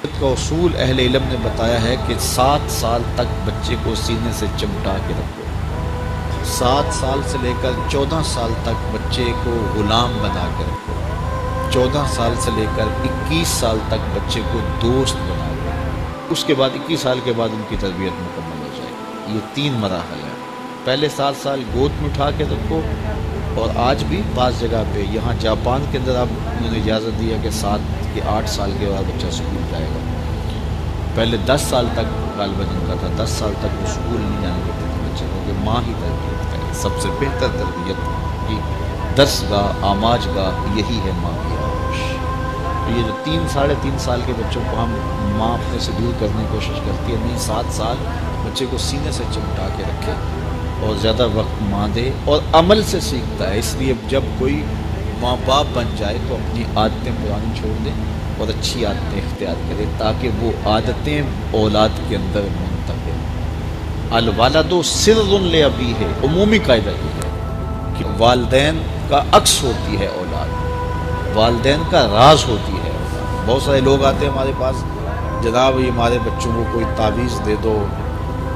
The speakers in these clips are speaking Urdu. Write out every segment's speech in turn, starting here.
کا اصول اہل علم نے بتایا ہے کہ 7 سال تک بچے کو سینے سے چمٹا کے رکھو. 7 سال سے لے کر 14 سال تک بچے کو غلام بنا کے رکھو. 14 سال سے لے کر 21 سال تک بچے کو دوست بنا کے رکھو. اس کے بعد 21 سال کے بعد ان کی تربیت مکمل ہو جائے گی. یہ 3 مراحل ہیں. پہلے 7 سال گود میں اٹھا کے رکھو، اور آج بھی بعض جگہ پہ یہاں جاپان کے اندر اب انہوں نے اجازت دیا کہ 7 کے 8 سال کے بعد بچہ اسکول جائے گا. پہلے 10 سال تک غالباً ان کا تھا، 10 سال تک وہ اسکول نہیں جانے دیتے تھے بچے کو کہ ماں ہی تربیت کرے. سب سے بہتر تربیت کی درس گاہ آماج گاہ یہی ہے ماں کی آغوش. یہ جو 3 ساڑھے 3 سال کے بچوں کو ہم ماں اپنے سے دور کرنے کی کوشش کرتی ہے، نہیں، 7 سال بچے کو سینے سے چمٹا کے رکھے اور زیادہ وقت ماں دے، اور عمل سے سیکھتا ہے. اس لیے جب کوئی ماں باپ بن جائے تو اپنی عادتیں پرانی چھوڑ دے اور اچھی عادتیں اختیار کرے، تاکہ وہ عادتیں اولاد کے اندر منتقل. الوالد سر لابیہ، عمومی قاعدہ یہ ہے کہ والدین کا عکس ہوتی ہے اولاد، والدین کا راز ہوتی ہے اولاد. بہت سارے لوگ آتے ہیں ہمارے پاس، جناب یہ ہمارے بچوں کو کوئی تعویذ دے دو،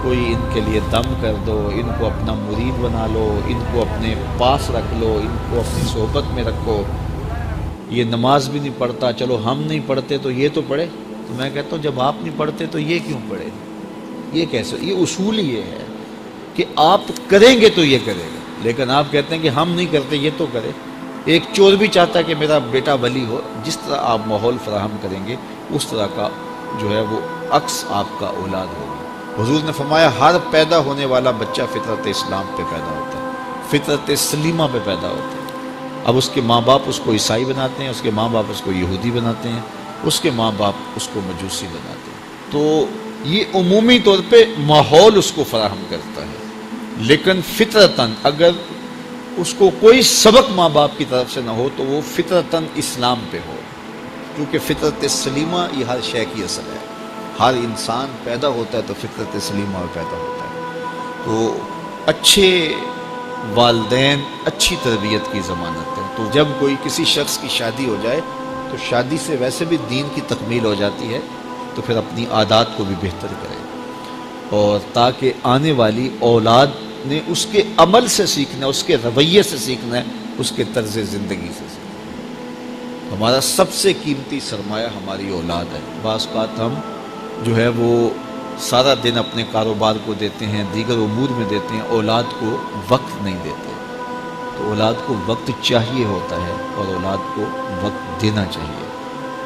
کوئی ان کے لیے دم کر دو، ان کو اپنا مرید بنا لو، ان کو اپنے پاس رکھ لو، ان کو اپنی صحبت میں رکھو. یہ نماز بھی نہیں پڑھتا، چلو ہم نہیں پڑھتے تو یہ تو پڑھے. تو میں کہتا ہوں جب آپ نہیں پڑھتے تو یہ کیوں پڑھے؟ یہ کیسے؟ یہ اصول یہ ہے کہ آپ کریں گے تو یہ کرے گا، لیکن آپ کہتے ہیں کہ ہم نہیں کرتے یہ تو کرے. ایک چور بھی چاہتا ہے کہ میرا بیٹا ولی ہو. جس طرح آپ ماحول فراہم کریں گے اس طرح کا جو ہے وہ عکس آپ کا اولاد ہوگی. حضور نے فرمایا ہر پیدا ہونے والا بچہ فطرت اسلام پہ پیدا ہوتا ہے، فطرت سلیمہ پہ پیدا ہوتا ہے. اب اس کے ماں باپ اس کو عیسائی بناتے ہیں، اس کے ماں باپ اس کو یہودی بناتے ہیں، اس کے ماں باپ اس کو مجوسی بناتے ہیں. تو یہ عمومی طور پہ ماحول اس کو فراہم کرتا ہے، لیکن فطرتاً اگر اس کو کوئی سبق ماں باپ کی طرف سے نہ ہو تو وہ فطرتاً اسلام پہ ہو، کیونکہ فطرت سلیمہ یہ ہر شے کی اصل ہے. ہر انسان پیدا ہوتا ہے تو فطرت سلیمہ میں پیدا ہوتا ہے. تو اچھے والدین اچھی تربیت کی ضمانت ہے. تو جب کوئی کسی شخص کی شادی ہو جائے تو شادی سے ویسے بھی دین کی تکمیل ہو جاتی ہے، تو پھر اپنی عادات کو بھی بہتر کرے، اور تاکہ آنے والی اولاد نے اس کے عمل سے سیکھنا ہے، اس کے رویے سے سیکھنا ہے، اس کے طرز زندگی سے سیکھنا ہے. ہمارا سب سے قیمتی سرمایہ ہماری اولاد ہے. بعض اوقات ہم جو ہے وہ سارا دن اپنے کاروبار کو دیتے ہیں، دیگر امور میں دیتے ہیں، اولاد کو وقت نہیں دیتے. تو اولاد کو وقت چاہیے ہوتا ہے، اور اولاد کو وقت دینا چاہیے،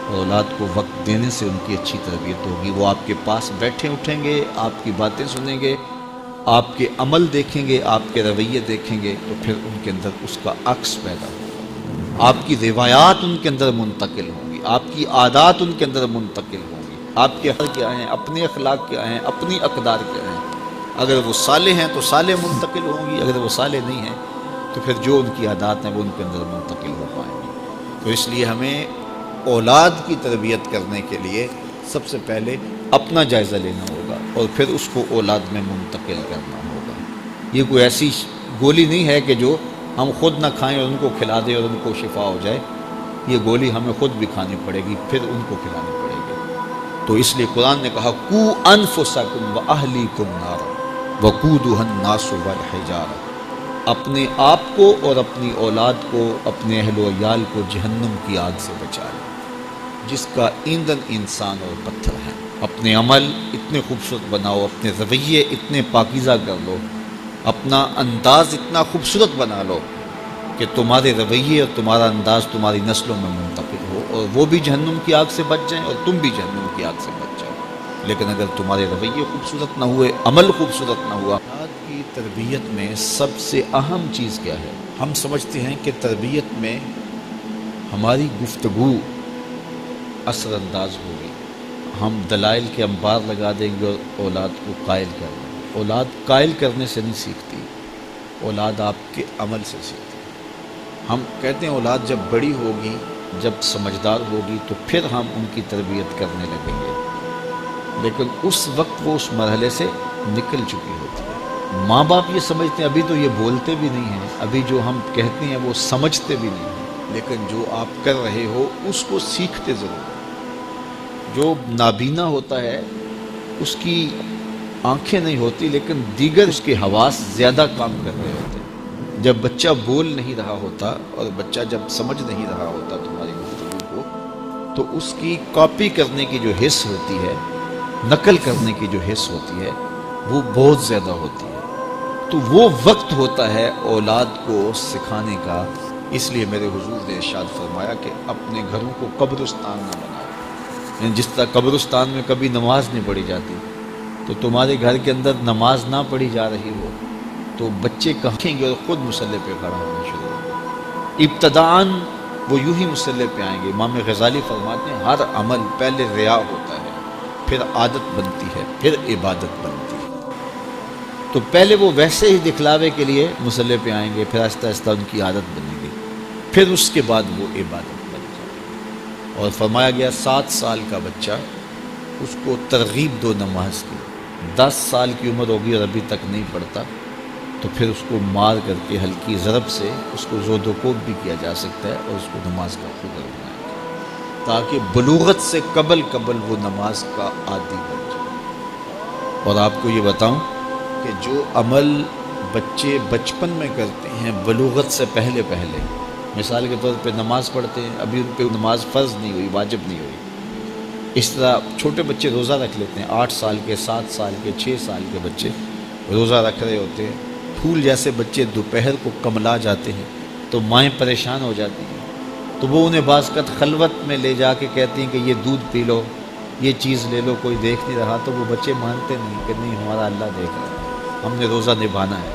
اور اولاد کو وقت دینے سے ان کی اچھی تربیت ہوگی. وہ آپ کے پاس بیٹھے اٹھیں گے، آپ کی باتیں سنیں گے، آپ کے عمل دیکھیں گے، آپ کے رویے دیکھیں گے، تو پھر ان کے اندر اس کا عکس پیدا ہوگا. آپ کی روایات ان کے اندر منتقل ہوں گی، آپ کی عادات ان کے اندر منتقل ہوں گی. آپ کے حل کیا ہیں، اپنے اخلاق کیا ہیں، اپنی اقدار کیا ہیں. اگر وہ صالح ہیں تو صالح منتقل ہوں گی، اگر وہ صالح نہیں ہیں تو پھر جو ان کی عادات ہیں وہ ان کے اندر منتقل ہو پائیں گی. تو اس لیے ہمیں اولاد کی تربیت کرنے کے لیے سب سے پہلے اپنا جائزہ لینا ہوگا، اور پھر اس کو اولاد میں منتقل کرنا ہوگا. یہ کوئی ایسی گولی نہیں ہے کہ جو ہم خود نہ کھائیں اور ان کو کھلا دیں اور ان کو شفا ہو جائے. یہ گولی ہمیں خود بھی کھانی پڑے گی، پھر ان کو کھلانی پڑے گی. تو اس لیے قرآن نے کہا قو انفسکم واہلیکم نارا وقودھا الناس والحجارہ، اپنے آپ کو اور اپنی اولاد کو، اپنے اہل و عیال کو جہنم کی آگ سے بچا لیں جس کا ایندھن انسان اور پتھر ہے. اپنے عمل اتنے خوبصورت بناؤ، اپنے رویے اتنے پاکیزہ کر لو، اپنا انداز اتنا خوبصورت بنا لو کہ تمہارے رویے اور تمہارا انداز تمہاری نسلوں میں منتقل ہو، اور وہ بھی جہنم کی آگ سے بچ جائیں اور تم بھی جہنم کی آگ سے بچ جاؤ. لیکن اگر تمہارے رویے خوبصورت نہ ہوئے، عمل خوبصورت نہ ہوا. اولاد کی تربیت میں سب سے اہم چیز کیا ہے؟ ہم سمجھتے ہیں کہ تربیت میں ہماری گفتگو اثر انداز ہوگی، ہم دلائل کے انبار لگا دیں گے اور اولاد کو قائل کر دیں گے. اولاد قائل کرنے سے نہیں سیکھتی، اولاد آپ کے عمل سے سیکھتی. ہم کہتے ہیں اولاد جب بڑی ہوگی، جب سمجھدار ہوگی تو پھر ہم ان کی تربیت کرنے لگیں گے، لیکن اس وقت وہ اس مرحلے سے نکل چکی ہوتی ہے. ماں باپ یہ سمجھتے ہیں ابھی تو یہ بولتے بھی نہیں ہیں، ابھی جو ہم کہتے ہیں وہ سمجھتے بھی نہیں ہیں، لیکن جو آپ کر رہے ہو اس کو سیکھتے ضرور ہیں. جو نابینا ہوتا ہے اس کی آنکھیں نہیں ہوتی لیکن دیگر اس کے حواس زیادہ کام کر رہے ہوتے ہیں۔ جب بچہ بول نہیں رہا ہوتا اور بچہ جب سمجھ نہیں رہا ہوتا تمہاری گفتگو کو، تو اس کی کاپی کرنے کی جو حس ہوتی ہے، نقل کرنے کی جو حس ہوتی ہے، وہ بہت زیادہ ہوتی ہے۔ تو وہ وقت ہوتا ہے اولاد کو سکھانے کا۔ اس لیے میرے حضور نے ارشاد فرمایا کہ اپنے گھروں کو قبرستان نہ بناؤ۔ یعنی جس طرح قبرستان میں کبھی نماز نہیں پڑھی جاتی، تو تمہارے گھر کے اندر نماز نہ پڑھی جا رہی ہو تو بچے کہیں گے اور خود مصلی پہ کھڑا ہونا شروع ہوگا۔ ابتداً وہ یوں ہی مصلی پہ آئیں گے۔ امام غزالی فرماتے ہیں ہر عمل پہلے ریا ہوتا ہے، پھر عادت بنتی ہے، پھر عبادت بنتی ہے۔ تو پہلے وہ ویسے ہی دکھلاوے کے لیے مصلی پہ آئیں گے، پھر آہستہ آہستہ ان کی عادت بنے گی، پھر اس کے بعد وہ عبادت بن جائے گی۔ اور فرمایا گیا 7 سال کا بچہ، اس کو ترغیب دو نماز کی۔ 10 سال کی عمر ہوگی اور ابھی تک نہیں پڑھتا، تو پھر اس کو مار کر کے ہلکی ضرب سے اس کو زود و کوب بھی کیا جا سکتا ہے اور اس کو نماز کا خود بنایا جائے، تاکہ بلوغت سے قبل وہ نماز کا عادی بن جائے۔ اور آپ کو یہ بتاؤں کہ جو عمل بچے بچپن میں کرتے ہیں بلوغت سے پہلے، مثال کے طور پہ نماز پڑھتے ہیں، ابھی ان پہ نماز فرض نہیں ہوئی، واجب نہیں ہوئی۔ اس طرح چھوٹے بچے روزہ رکھ لیتے ہیں، 8 سال کے، 7 سال کے، 6 سال کے بچے روزہ رکھ رہے ہوتے ہیں۔ پھول جیسے بچے دوپہر کو کملا جاتے ہیں تو مائیں پریشان ہو جاتی ہیں، تو وہ انہیں بعض اوقات خلوت میں لے جا کے کہتی ہیں کہ یہ دودھ پی لو، یہ چیز لے لو، کوئی دیکھ نہیں رہا۔ تو وہ بچے مانتے نہیں کہ نہیں، ہمارا اللہ دیکھ رہا ہے، ہم نے روزہ نبھانا ہے۔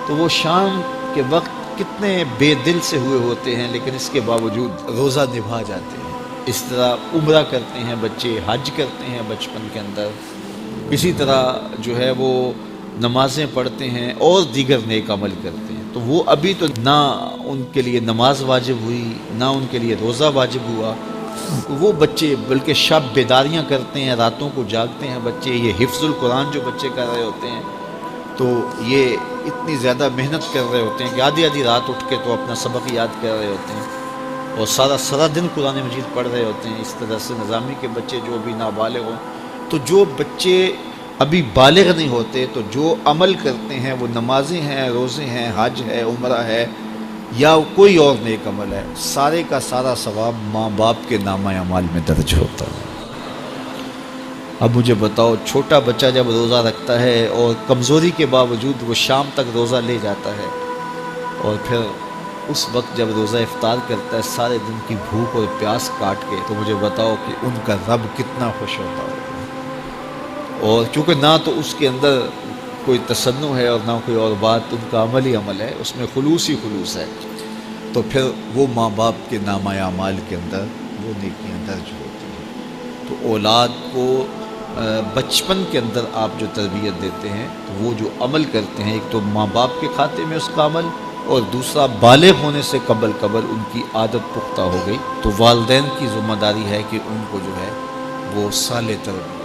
تو وہ شام کے وقت کتنے بے دل سے ہوئے ہوتے ہیں، لیکن اس کے باوجود روزہ نبھا جاتے ہیں۔ اس طرح عمرہ کرتے ہیں بچے، حج کرتے ہیں بچپن کے اندر، اسی طرح جو ہے وہ نمازیں پڑھتے ہیں اور دیگر نیک عمل کرتے ہیں۔ تو وہ ابھی تو نہ ان کے لیے نماز واجب ہوئی، نہ ان کے لیے روزہ واجب ہوا، وہ بچے بلکہ شب بیداریاں کرتے ہیں، راتوں کو جاگتے ہیں بچے۔ یہ حفظ القرآن جو بچے کر رہے ہوتے ہیں، تو یہ اتنی زیادہ محنت کر رہے ہوتے ہیں کہ آدھی رات اٹھ کے تو اپنا سبق یاد کر رہے ہوتے ہیں اور سارا دن قرآن مجید پڑھ رہے ہوتے ہیں۔ اس طرح سے نظامی کے بچے جو ابھی نابالغ ہوں، تو جو بچے ابھی بالغ نہیں ہوتے، تو جو عمل کرتے ہیں وہ نمازیں ہیں، روزے ہیں، حج ہے، عمرہ ہے، یا کوئی اور نیک عمل ہے، سارے کا سارا ثواب ماں باپ کے نامہ اعمال میں درج ہوتا ہے۔ اب مجھے بتاؤ، چھوٹا بچہ جب روزہ رکھتا ہے اور کمزوری کے باوجود وہ شام تک روزہ لے جاتا ہے، اور پھر اس وقت جب روزہ افطار کرتا ہے سارے دن کی بھوک اور پیاس کاٹ کے، تو مجھے بتاؤ کہ ان کا رب کتنا خوش ہوتا ہوگا۔ اور چونکہ نہ تو اس کے اندر کوئی تصنع ہے اور نہ کوئی اور بات، ان کا عمل ہی عمل ہے، اس میں خلوص ہی خلوص ہے، تو پھر وہ ماں باپ کے نامہ اعمال کے اندر وہ نیکیاں درج ہوتی ہیں۔ تو اولاد کو بچپن کے اندر آپ جو تربیت دیتے ہیں، تو وہ جو عمل کرتے ہیں، ایک تو ماں باپ کے کھاتے میں اس کا عمل، اور دوسرا بالغ ہونے سے قبل ان کی عادت پختہ ہو گئی، تو والدین کی ذمہ داری ہے کہ ان کو جو ہے وہ صالح تربیت